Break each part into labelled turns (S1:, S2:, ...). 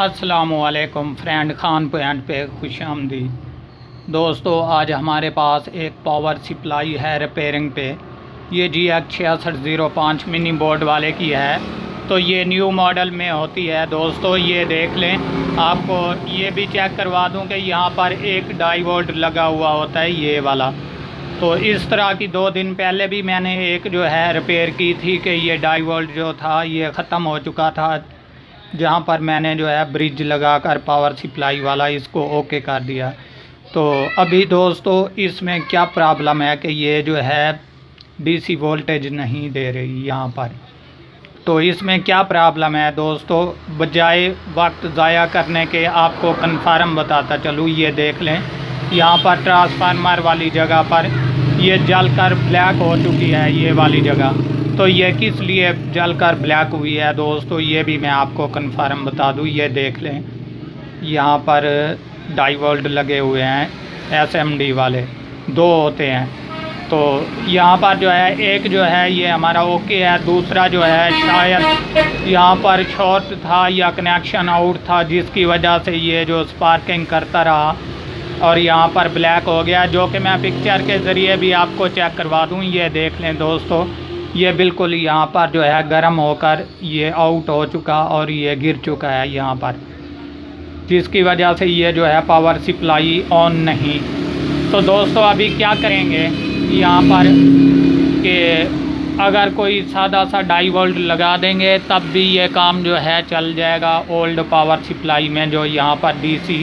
S1: अस्सलामुअलैकुम friend, Khan point पे खुश आमदीद। दोस्तों, आज हमारे पास एक पावर सप्लाई है रिपेयरिंग पे। ये GX6605 मिनी बोर्ड वाले की है। तो ये न्यू मॉडल में होती है। दोस्तों ये देख लें, आपको ये भी चेक करवा दूं कि यहाँ पर एक डायोड लगा हुआ होता है, ये वाला। तो इस तरह की 2 दिन पहले भी मैंने एक जो है रिपेयर की थी कि ये डायोड जो था ये ख़त्म हो चुका था, जहाँ पर मैंने जो है ब्रिज लगाकर पावर सप्लाई वाला इसको ओके कर दिया। तो अभी दोस्तों इसमें क्या प्रॉब्लम है कि ये जो है डीसी वोल्टेज नहीं दे रही यहाँ पर। तो इसमें क्या प्रॉब्लम है दोस्तों, बजाय वक्त ज़ाया करने के आपको कन्फर्म बताता चलूँ। ये देख लें, यहाँ पर ट्रांसफार्मर वाली जगह पर ये जलकर ब्लैक हो चुकी है, ये वाली जगह। तो ये किस लिए जलकर ब्लैक हुई है दोस्तों, ये भी मैं आपको कन्फर्म बता दूं। ये देख लें, यहाँ पर डायोड लगे हुए हैं SMD वाले, 2 होते हैं। तो यहाँ पर जो है एक जो है ये हमारा ओके है, दूसरा जो है शायद यहाँ पर शॉर्ट था या कनेक्शन आउट था, जिसकी वजह से ये जो स्पार्किंग करता रहा और यहाँ पर ब्लैक हो गया, जो कि मैं पिक्चर के ज़रिए भी आपको चेक करवा दूँ। ये देख लें दोस्तों, ये बिल्कुल यहाँ पर जो है गर्म होकर ये आउट हो चुका और ये गिर चुका है यहाँ पर, जिसकी वजह से ये जो है पावर सप्लाई ऑन नहीं। तो दोस्तों अभी क्या करेंगे यहाँ पर कि अगर कोई सादा सा डायोड लगा देंगे तब भी ये काम जो है चल जाएगा। ओल्ड पावर सप्लाई में जो यहाँ पर DC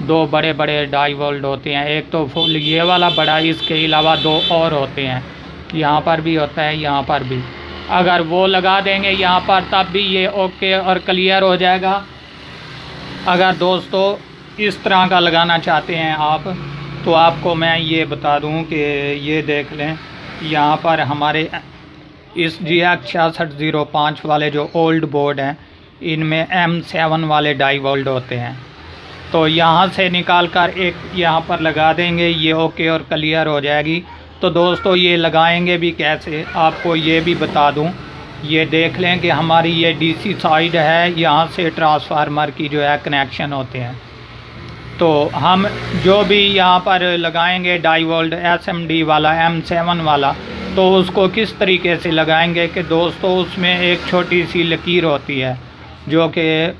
S1: 2 बड़े बड़े डायोड होते हैं, एक तो फुल ये वाला बड़ा, इसके अलावा 2 और होते हैं, यहाँ पर भी होता है, यहाँ पर भी। अगर वो लगा देंगे यहाँ पर तब भी ये ओके और क्लियर हो जाएगा। अगर दोस्तों इस तरह का लगाना चाहते हैं आप, तो आपको मैं ये बता दूं कि ये देख लें, यहाँ पर हमारे इस GX6605 वाले जो ओल्ड बोर्ड हैं, इनमें M7 वाले डायोड होते हैं। तो यहाँ से निकाल कर एक यहाँ पर लगा देंगे, ये ओके और क्लियर हो जाएगी। तो दोस्तों ये लगाएंगे भी कैसे, आपको ये भी बता दूं। ये देख लें कि हमारी ये DC साइड है, यहाँ से ट्रांसफार्मर की जो है कनेक्शन होते हैं। तो हम जो भी यहाँ पर लगाएंगे डायोड SMD वाला, M7 वाला, तो उसको किस तरीके से लगाएंगे कि दोस्तों उसमें एक छोटी सी लकीर होती है जो कि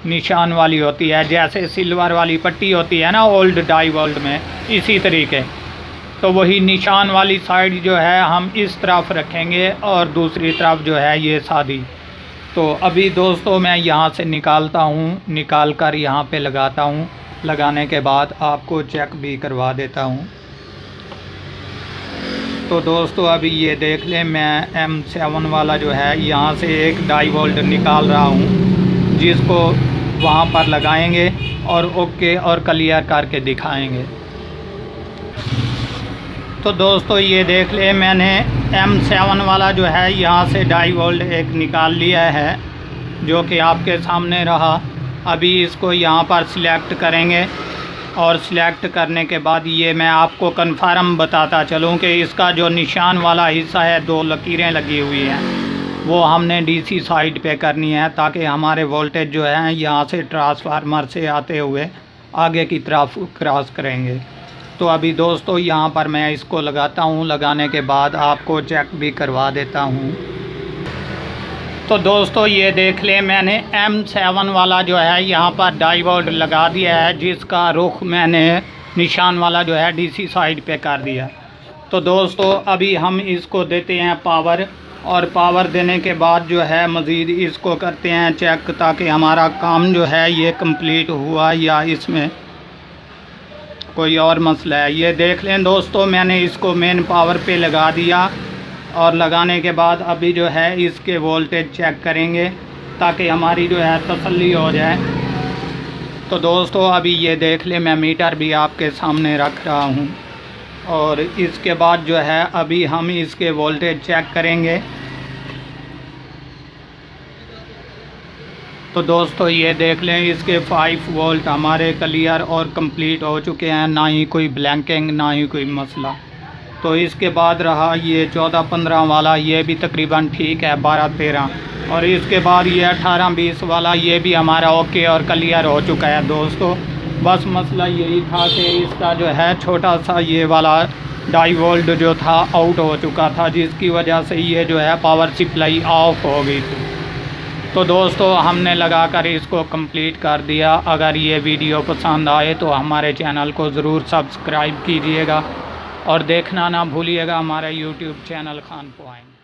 S1: निशान वाली होती है, जैसे सिल्वर वाली पट्टी होती है ना ओल्ड डायोड में, इसी तरीके। तो वही निशान वाली साइड जो है हम इस तरफ रखेंगे और दूसरी तरफ जो है ये सादी। तो अभी दोस्तों मैं यहाँ से निकालता हूँ, निकाल कर यहाँ पे लगाता हूँ। लगाने के बाद आपको चेक भी करवा देता हूँ। तो दोस्तों अभी ये देख लें, मैं M7 वाला जो है यहाँ से एक डायोड निकाल रहा हूँ, जिसको वहाँ पर लगाएंगे और ओके और क्लियर करके दिखाएंगे। तो दोस्तों ये देख ले, मैंने M7 वाला जो है यहाँ से डायोड एक निकाल लिया है, जो कि आपके सामने रहा। अभी इसको यहाँ पर सिलेक्ट करेंगे और सिलेक्ट करने के बाद ये मैं आपको कन्फर्म बताता चलूँ कि इसका जो निशान वाला हिस्सा है, 2 लकीरें लगी हुई हैं, वो हमने DC साइड पे करनी है, ताकि हमारे वोल्टेज जो है यहाँ से ट्रांसफार्मर से आते हुए आगे की तरफ क्रॉस करेंगे। तो अभी दोस्तों यहाँ पर मैं इसको लगाता हूँ, लगाने के बाद आपको चेक भी करवा देता हूँ। तो दोस्तों ये देख लें, मैंने M7 वाला जो है यहाँ पर डायोड लगा दिया है, जिसका रुख मैंने निशान वाला जो है DC साइड पे कर दिया। तो दोस्तों अभी हम इसको देते हैं पावर, और पावर देने के बाद जो है मज़ीद इसको करते हैं चेक, ताकि हमारा काम जो है ये कंप्लीट हुआ या इसमें कोई और मसला है। ये देख लें दोस्तों, मैंने इसको मेन पावर पे लगा दिया और लगाने के बाद अभी जो है इसके वोल्टेज चेक करेंगे, ताकि हमारी जो है तसल्ली हो जाए। तो दोस्तों अभी ये देख लें, मैं मीटर भी आपके सामने रख रहा हूँ, और इसके बाद जो है अभी हम इसके वोल्टेज चेक करेंगे। तो दोस्तों ये देख लें, इसके 5 वोल्ट हमारे क्लियर और कंप्लीट हो चुके हैं, ना ही कोई ब्लैंकिंग ना ही कोई मसला। तो इसके बाद रहा ये 14-15 वाला, ये भी तकरीबन ठीक है, 12-13। और इसके बाद ये 18-20 वाला ये भी हमारा ओके और क्लियर हो चुका है दोस्तों। बस मसला यही था कि इसका जो है छोटा सा ये वाला डाई वोल्ट जो था आउट हो चुका था, जिसकी वजह से ये जो है पावर सप्लाई ऑफ हो गई थी। तो दोस्तों हमने लगाकर इसको कंप्लीट कर दिया। अगर ये वीडियो पसंद आए तो हमारे चैनल को ज़रूर सब्सक्राइब कीजिएगा और देखना ना भूलिएगा हमारे यूट्यूब चैनल खान पॉइंट।